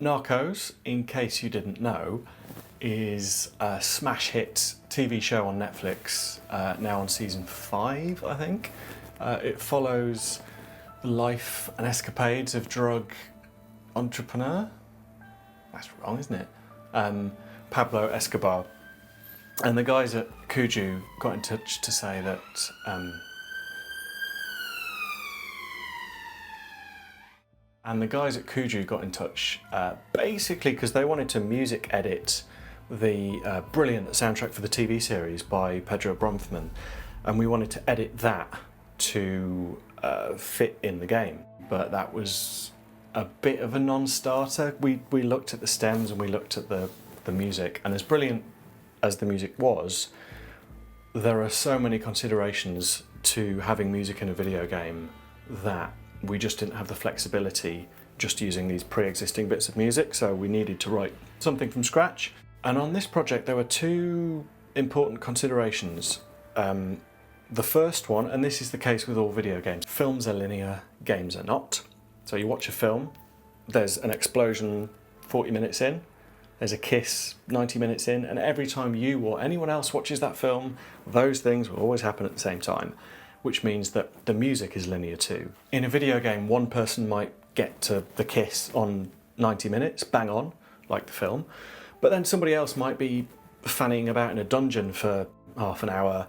Narcos, in case you didn't know, is a smash hit TV show on Netflix, now on season 5, I think. It follows the life and escapades of drug entrepreneur. That's wrong, isn't it? Pablo Escobar. And the guys at KUJU got in touch to say that basically because they wanted to music edit the brilliant soundtrack for the TV series by Pedro Bronfman, and we wanted to edit that to fit in the game. But that was a bit of a non-starter. We looked at the stems and we looked at the music, and as brilliant as the music was, there are so many considerations to having music in a video game that we just didn't have the flexibility just using these pre-existing bits of music, so we needed to write something from scratch. And on this project there were two important considerations. The first one, and this is the case with all video games, films are linear, games are not. So you watch a film, there's an explosion 40 minutes in, there's a kiss 90 minutes in, and every time you or anyone else watches that film, those things will always happen at the same time, which means that the music is linear too. In a video game, one person might get to the kiss on 90 minutes, bang on, like the film, but then somebody else might be fanning about in a dungeon for half an hour,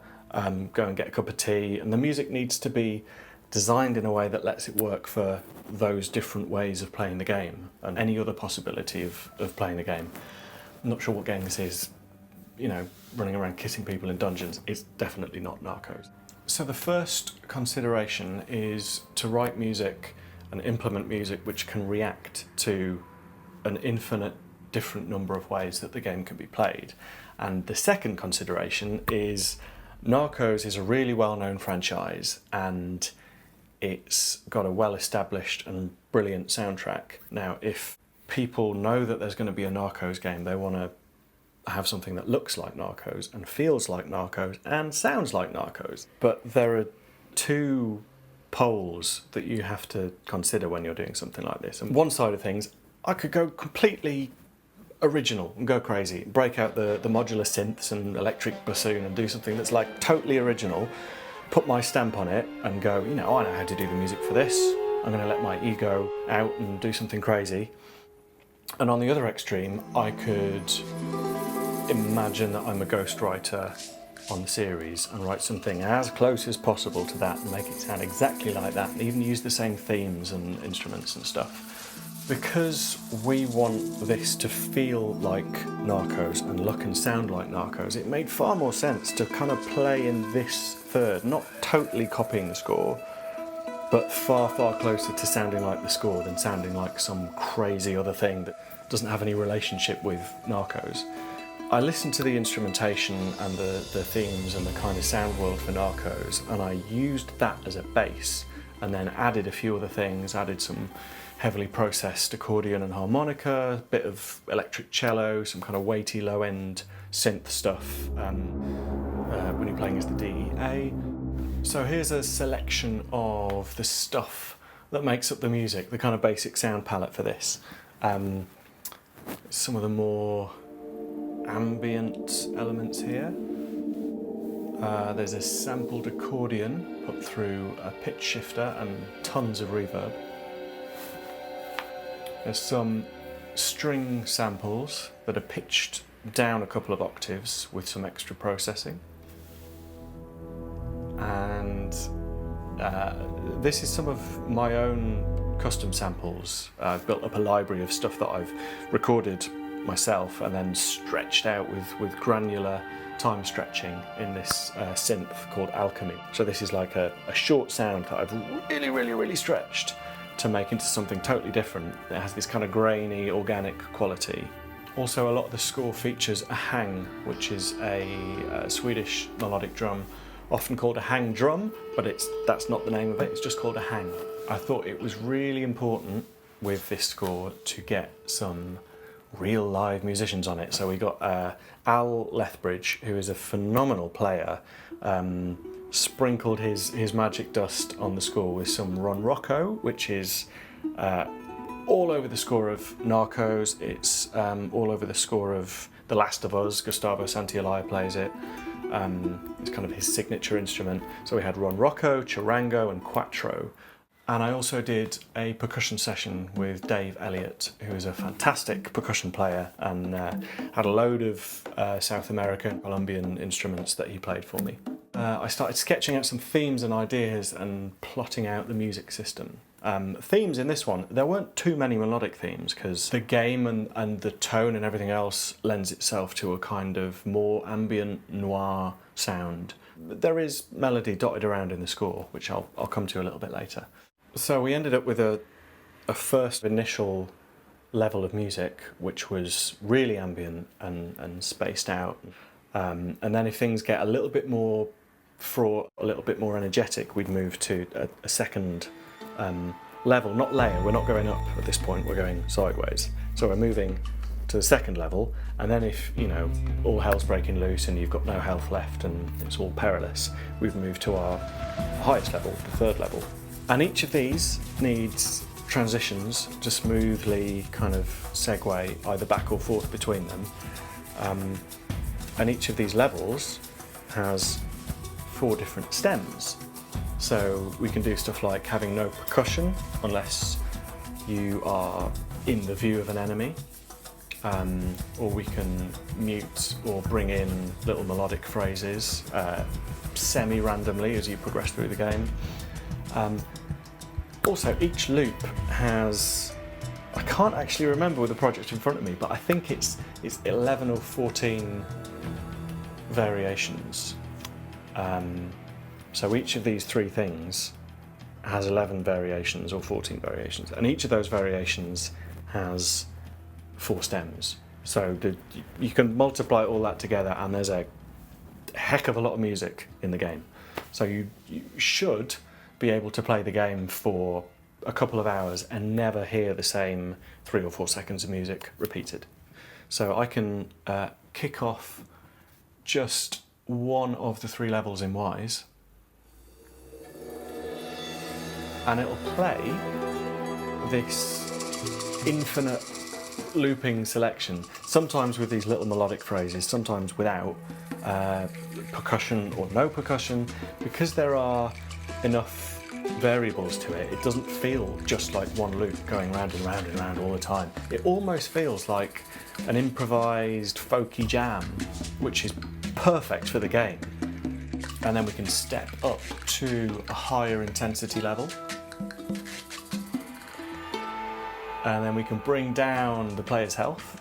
go and get a cup of tea, and the music needs to be designed in a way that lets it work for those different ways of playing the game and any other possibility of playing the game. I'm not sure what game this is, you know, running around kissing people in dungeons. It's definitely not Narcos. So the first consideration is to write music and implement music which can react to an infinite different number of ways that the game can be played. And the second consideration is Narcos is a really well-known franchise and it's got a well-established and brilliant soundtrack. Now, if people know that there's going to be a Narcos game, they want to have something that looks like Narcos and feels like Narcos and sounds like Narcos. But there are two poles that you have to consider when you're doing something like this. And one side of things, I could go completely original and go crazy, break out the modular synths and electric bassoon and do something that's like totally original, put my stamp on it and go, you know, I know how to do the music for this. I'm going to let my ego out and do something crazy. And on the other extreme, I could imagine that I'm a ghostwriter on the series and write something as close as possible to that and make it sound exactly like that and even use the same themes and instruments and stuff. Because we want this to feel like Narcos and look and sound like Narcos, it made far more sense to kind of play in this third, not totally copying the score, but far, far closer to sounding like the score than sounding like some crazy other thing that doesn't have any relationship with Narcos. I listened to the instrumentation and the themes and the kind of sound world for Narcos, and I used that as a base and then added a few other things, added some heavily processed accordion and harmonica, a bit of electric cello, some kind of weighty low-end synth stuff when you're playing as the DEA. So here's a selection of the stuff that makes up the music, the kind of basic sound palette for this. Some of the more ambient elements here. There's a sampled accordion put through a pitch shifter and tons of reverb. There's some string samples that are pitched down a couple of octaves with some extra processing. And this is some of my own custom samples. I've built up a library of stuff that I've recorded myself and then stretched out with granular time stretching in this synth called Alchemy. So this is like a short sound that I've really stretched to make into something totally different. It has this kind of grainy, organic quality. Also, a lot of the score features a hang, which is a Swedish melodic drum, often called a hang drum, but that's not the name of it, it's just called a hang. I thought it was really important with this score to get some real live musicians on it. So we got Al Lethbridge, who is a phenomenal player, sprinkled his magic dust on the score with some Ron Rocco, which is all over the score of Narcos, it's all over the score of The Last of Us. Gustavo Santaolalla plays it. It's kind of his signature instrument. So we had Ron Rocco, charango and quattro. And I also did a percussion session with Dave Elliott, who is a fantastic percussion player and had a load of South American, Colombian instruments that he played for me. I started sketching out some themes and ideas and plotting out the music system. Themes in this one, there weren't too many melodic themes because the game and the tone and everything else lends itself to a kind of more ambient noir sound. There is melody dotted around in the score, which I'll come to a little bit later. So we ended up with a first initial level of music which was really ambient and spaced out. And then if things get a little bit more fraught, a little bit more energetic, we'd move to a second level, not layer. We're not going up at this point, we're going sideways. So we're moving to the second level, and then if, you know, all hell's breaking loose and you've got no health left and it's all perilous, we've moved to our highest level, the third level. And each of these needs transitions to smoothly kind of segue either back or forth between them. And each of these levels has 4 different stems. So we can do stuff like having no percussion unless you are in the view of an enemy. Or we can mute or bring in little melodic phrases semi-randomly as you progress through the game. Also, each loop has, I can't actually remember with the project in front of me, but I think it's 11 or 14 variations. So each of these 3 things has 11 variations or 14 variations, and each of those variations has 4 stems. So you can multiply all that together and there's a heck of a lot of music in the game. So you should be able to play the game for a couple of hours and never hear the same 3 or 4 seconds of music repeated. So I can kick off just one of the 3 levels in Wise, and it'll play this infinite looping selection, sometimes with these little melodic phrases, sometimes without percussion or no percussion. Because there are enough variables to it, it doesn't feel just like one loop going round and round and round all the time. It almost feels like an improvised folky jam, which is perfect for the game. And then we can step up to a higher intensity level. And then we can bring down the player's health.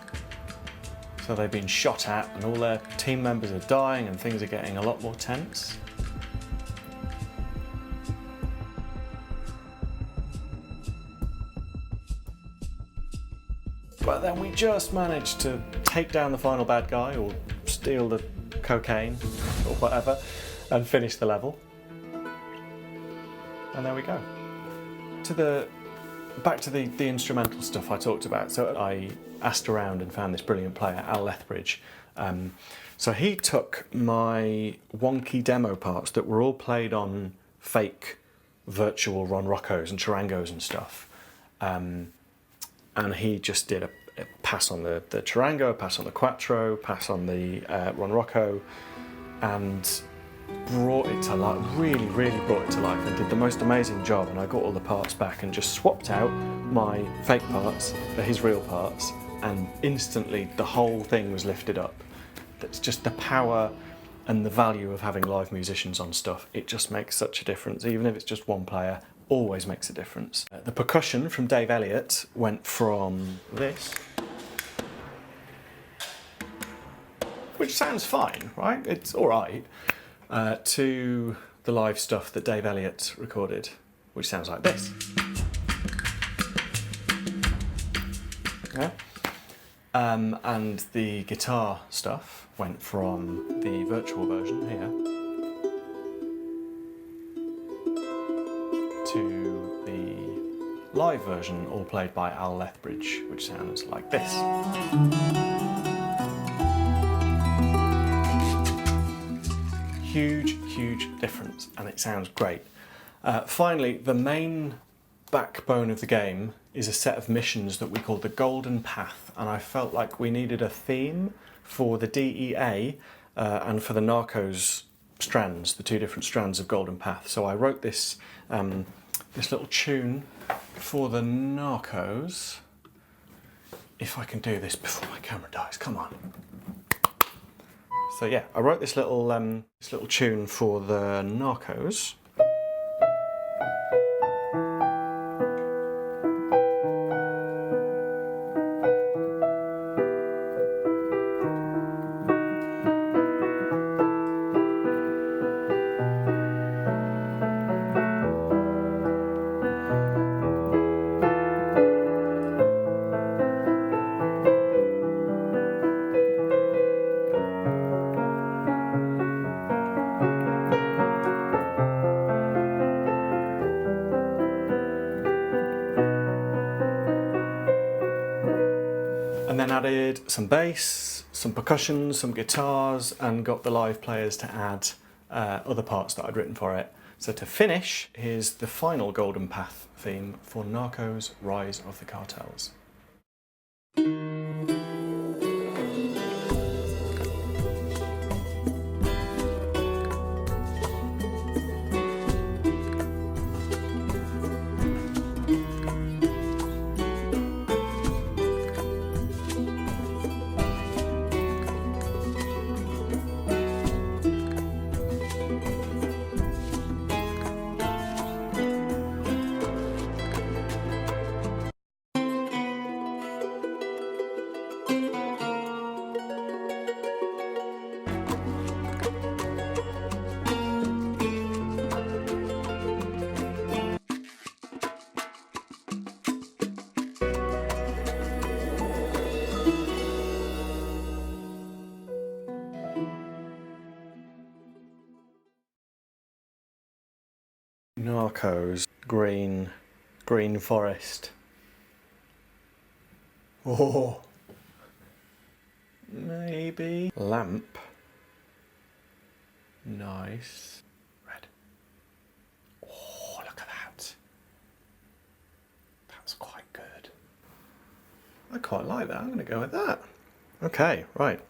So they've been shot at and all their team members are dying and things are getting a lot more tense. But then we just managed to take down the final bad guy or steal the cocaine or whatever and finish the level. And there we go. Back to the instrumental stuff I talked about. So I asked around and found this brilliant player, Al Lethbridge. So he took my wonky demo parts that were all played on fake virtual Ron Roccos and charangos and stuff. And he just did a pass on the charango, pass on the quattro, pass on the Ron Rocco, and brought it to life, really brought it to life, and did the most amazing job. And I got all the parts back and just swapped out my fake parts for his real parts, and instantly the whole thing was lifted up. That's just the power and the value of having live musicians on stuff. It just makes such a difference, even if it's just one player. Always makes a difference. The percussion from Dave Elliott went from this, which sounds fine, right? It's all right, to the live stuff that Dave Elliott recorded, which sounds like this. Yeah. And the guitar stuff went from the virtual version here to the live version, all played by Al Lethbridge, which sounds like this. Huge difference, and it sounds great. Finally, the main backbone of the game is a set of missions that we call the Golden Path, and I felt like we needed a theme for the DEA and for the Narcos strands, the two different strands of Golden Path. So I wrote this this little tune for the Narcos. If I can do this before my camera dies, come on. So yeah, I wrote this little tune for the Narcos. And then added some bass, some percussion, some guitars, and got the live players to add other parts that I'd written for it. So to finish, here's the final Golden Path theme for Narcos: Rise of the Cartels. Narcos, green forest. Oh, maybe lamp. Nice. Red. Oh, look at that. That's quite good. I quite like that. I'm going to go with that. Okay, right.